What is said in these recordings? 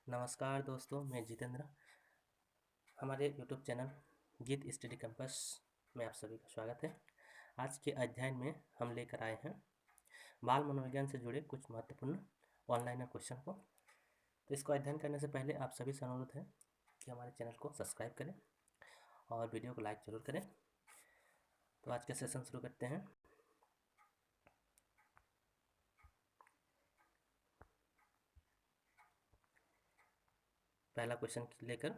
नमस्कार दोस्तों, मैं जितेंद्र। हमारे यूट्यूब चैनल गीत स्टडी कैंपस में आप सभी का स्वागत है। आज के अध्ययन में हम लेकर आए हैं बाल मनोविज्ञान से जुड़े कुछ महत्वपूर्ण ऑनलाइन क्वेश्चन को। तो इसको अध्ययन करने से पहले आप सभी से अनुरोध है कि हमारे चैनल को सब्सक्राइब करें और वीडियो को लाइक जरूर करें। तो आज के सेशन शुरू करते हैं। पहला क्वेश्चन लेकर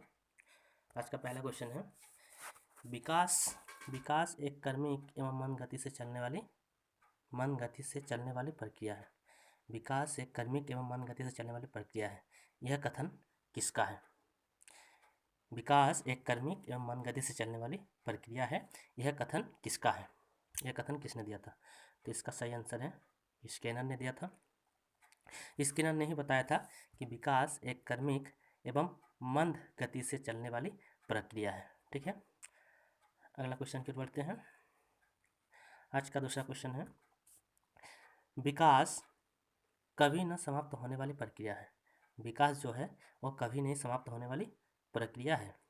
आज का पहला क्वेश्चन है, विकास एक क्रमिक एवं मन गति से चलने वाली प्रक्रिया है। विकास एक क्रमिक एवं मन गति से चलने वाली प्रक्रिया है। यह कथन किसका है? विकास एक क्रमिक एवं मन गति से चलने वाली प्रक्रिया है। यह कथन किसका है? यह कथन किसने दिया था? तो इसका सही आंसर है स्किनर ने दिया था। स्किनर ने ही बताया था कि विकास एक क्रमिक एवं मंद गति से चलने वाली प्रक्रिया है। ठीक है, अगला क्वेश्चन की ओर बढ़ते हैं। आज का दूसरा क्वेश्चन है, विकास कभी न समाप्त होने वाली प्रक्रिया है। विकास जो है वो कभी नहीं समाप्त होने वाली प्रक्रिया है।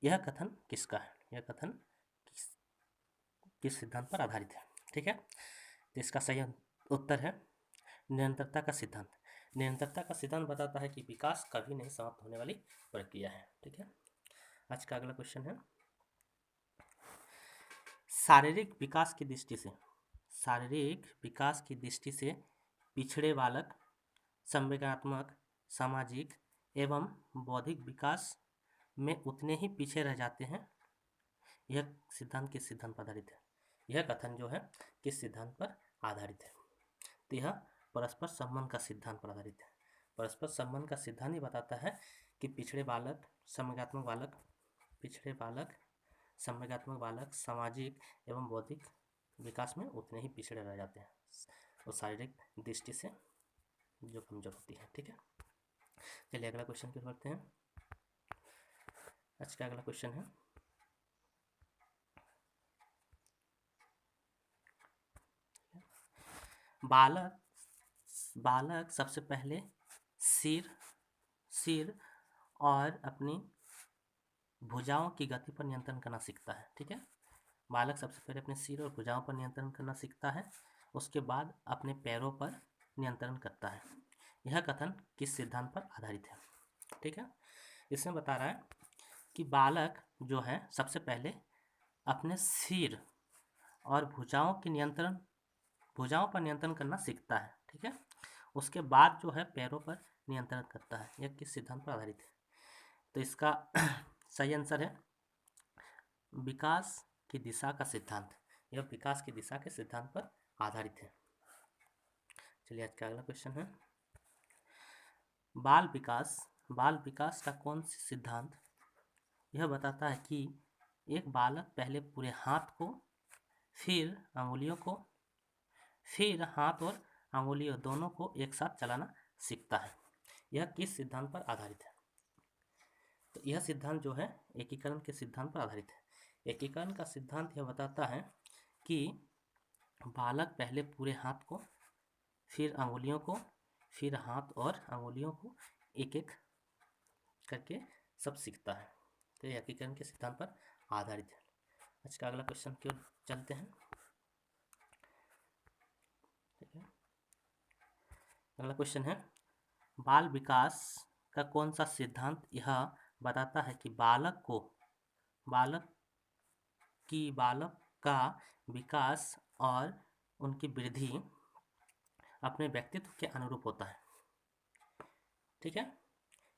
यह कथन किसका है? यह कथन किस सिद्धांत पर आधारित है? ठीक है, तो इसका सही उत्तर है निरंतरता का सिद्धांत। निरंतरता का सिद्धांत बताता है कि विकास कभी नहीं समाप्त होने वाली प्रक्रिया है। ठीक है, आज का अगला क्वेश्चन है, शारीरिक विकास की दृष्टि से पिछड़े बालक संवेगात्मक, सामाजिक एवं बौद्धिक विकास में उतने ही पीछे रह जाते हैं। यह सिद्धांत किस सिद्धांत पर आधारित है? यह कथन जो है किस सिद्धांत पर आधारित है? तो यह परस्पर संबंध का सिद्धांत पर आधारित है। परस्पर संबंध का सिद्धांत ही बताता है कि पिछड़े बालक संवेगात्मक बालक सामाजिक एवं बौद्धिक विकास में उतने ही पिछड़े रह जाते हैं और शारीरिक दृष्टि से जो कमजोर होती है। ठीक है, चलिए अगला क्वेश्चन की ओर बढ़ते हैं। आज का अगला क्वेश्चन है, बालक सबसे पहले सिर और अपनी भुजाओं की गति पर नियंत्रण करना सीखता है। ठीक है, बालक सबसे पहले अपने सिर और भुजाओं पर नियंत्रण करना सीखता है, उसके बाद अपने पैरों पर नियंत्रण करता है। यह कथन किस सिद्धांत पर आधारित है? ठीक है, इसमें बता रहा है कि बालक जो है सबसे पहले अपने सिर और भुजाओं पर नियंत्रण करना सीखता है। ठीक है, उसके बाद जो है पैरों पर नियंत्रण करता है। यह किस सिद्धांत पर आधारित है? तो इसका सही आंसर है विकास की दिशा का सिद्धांत। यह विकास की दिशा के सिद्धांत पर आधारित है। चलिए आज का अगला क्वेश्चन है, बाल विकास का कौन सा सिद्धांत यह बताता है कि एक बालक पहले पूरे हाथ को, फिर अंगुलियों को, फिर हाथ और अंगुलियों दोनों को एक साथ चलाना सीखता है? यह किस सिद्धांत पर आधारित है? तो यह सिद्धांत जो है एकीकरण के सिद्धांत पर आधारित है। एकीकरण का सिद्धांत यह बताता है कि बालक पहले पूरे हाथ को, फिर अंगुलियों को, फिर हाथ और अंगुलियों को एक एक करके सब सीखता है। तो यह एकीकरण के सिद्धांत पर आधारित है। आज का अगला क्वेश्चन की ओर चलते हैं। ठीक है, अगला क्वेश्चन है, बाल विकास का कौन सा सिद्धांत यह बताता है कि बालक का विकास और उनकी वृद्धि अपने व्यक्तित्व के अनुरूप होता है? ठीक है,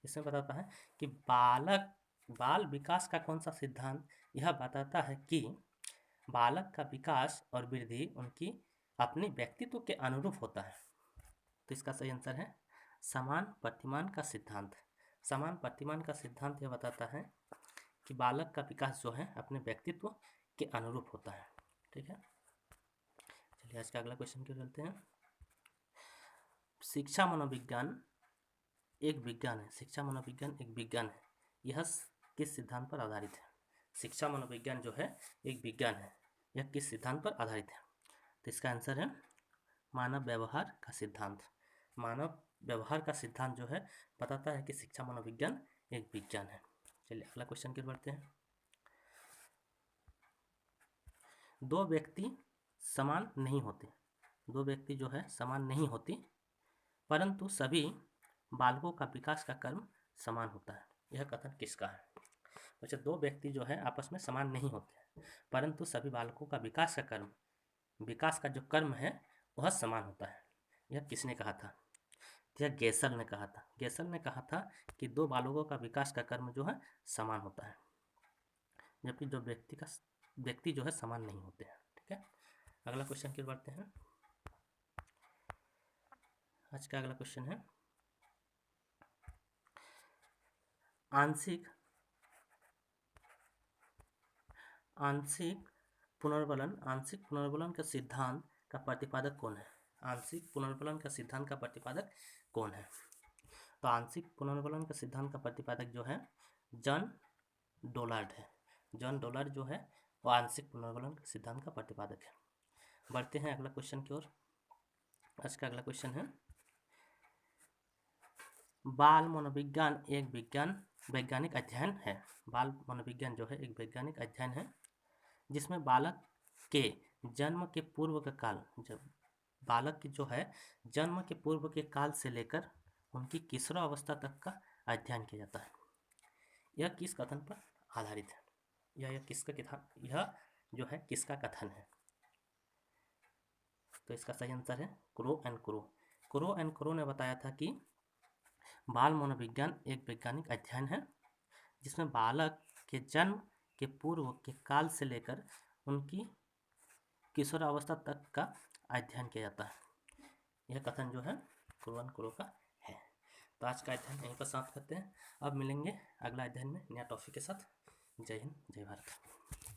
इसमें बताता है कि बाल विकास का कौन सा सिद्धांत यह बताता है कि बालक का विकास और वृद्धि उनकी अपने व्यक्तित्व के अनुरूप होता है। तो इसका सही आंसर है समान प्रतिमान का सिद्धांत। समान प्रतिमान का सिद्धांत यह बताता है कि बालक का विकास जो है अपने व्यक्तित्व के अनुरूप होता है। ठीक है, चलिए आज का अगला क्वेश्चन की ओर चलते हैं। शिक्षा मनोविज्ञान एक विज्ञान है। यह किस सिद्धांत पर आधारित है? शिक्षा मनोविज्ञान जो है एक विज्ञान है। यह किस सिद्धांत पर आधारित है? तो इसका आंसर है मानव व्यवहार का सिद्धांत। मानव व्यवहार का सिद्धांत जो है बताता है कि शिक्षा मनोविज्ञान एक विज्ञान है। चलिए अगला क्वेश्चन की ओर बढ़ते हैं। दो व्यक्ति समान नहीं होते, दो व्यक्ति जो है समान नहीं होती, परंतु सभी बालकों का विकास का क्रम समान होता है। यह कथन किसका है? अच्छा, दो व्यक्ति जो है आपस में समान नहीं होते, परंतु सभी बालकों का विकास का क्रम, विकास का जो क्रम है वह समान होता है। यह किसने कहा था? यह गेसल ने कहा था। गेसल ने कहा था कि दो बालकों का विकास का क्रम जो है समान होता है, जबकि जो व्यक्ति जो है समान नहीं होते हैं। ठीक है, अगला क्वेश्चन की ओर बढ़ते हैं। आज का अगला क्वेश्चन है आंशिक पुनर्बलन का सिद्धांत का प्रतिपादक कौन है? आंशिक पुनर्बलन का सिद्धांत का प्रतिपादक कौन है? तो आंशिक पुनर्बलन का सिद्धांत का प्रतिपादक जो है जॉन डोनाल्ड है। जॉन डोनाल्ड जो है वो आंशिक पुनर्बलन के सिद्धांत का प्रतिपादक है। बढ़ते हैं अगला क्वेश्चन की ओर। आज का अगला क्वेश्चन है बाल मनोविज्ञान एक वैज्ञानिक अध्ययन है। बाल मनोविज्ञान जो है एक वैज्ञानिक अध्ययन है जिसमें बालक के जन्म के पूर्व का काल, जब बालक की जो है जन्म के पूर्व के काल से लेकर उनकी किशोर अवस्था तक का अध्ययन किया जाता है। यह किस कथन पर आधारित है? यह जो है किसका कथन है? तो इसका सही आंसर है crow and crow. Crow and crow ने बताया था कि बाल मनोविज्ञान एक वैज्ञानिक अध्ययन है जिसमें बालक के जन्म के पूर्व के काल से लेकर उनकी किशोर अवस्था तक का अध्ययन किया जाता है। यह कथन जो है क्रो एंड क्रो का है। तो आज का अध्ययन यहीं पर समाप्त करते हैं। अब मिलेंगे अगला अध्ययन में नया टॉपिक के साथ। जय हिंद, जय भारत।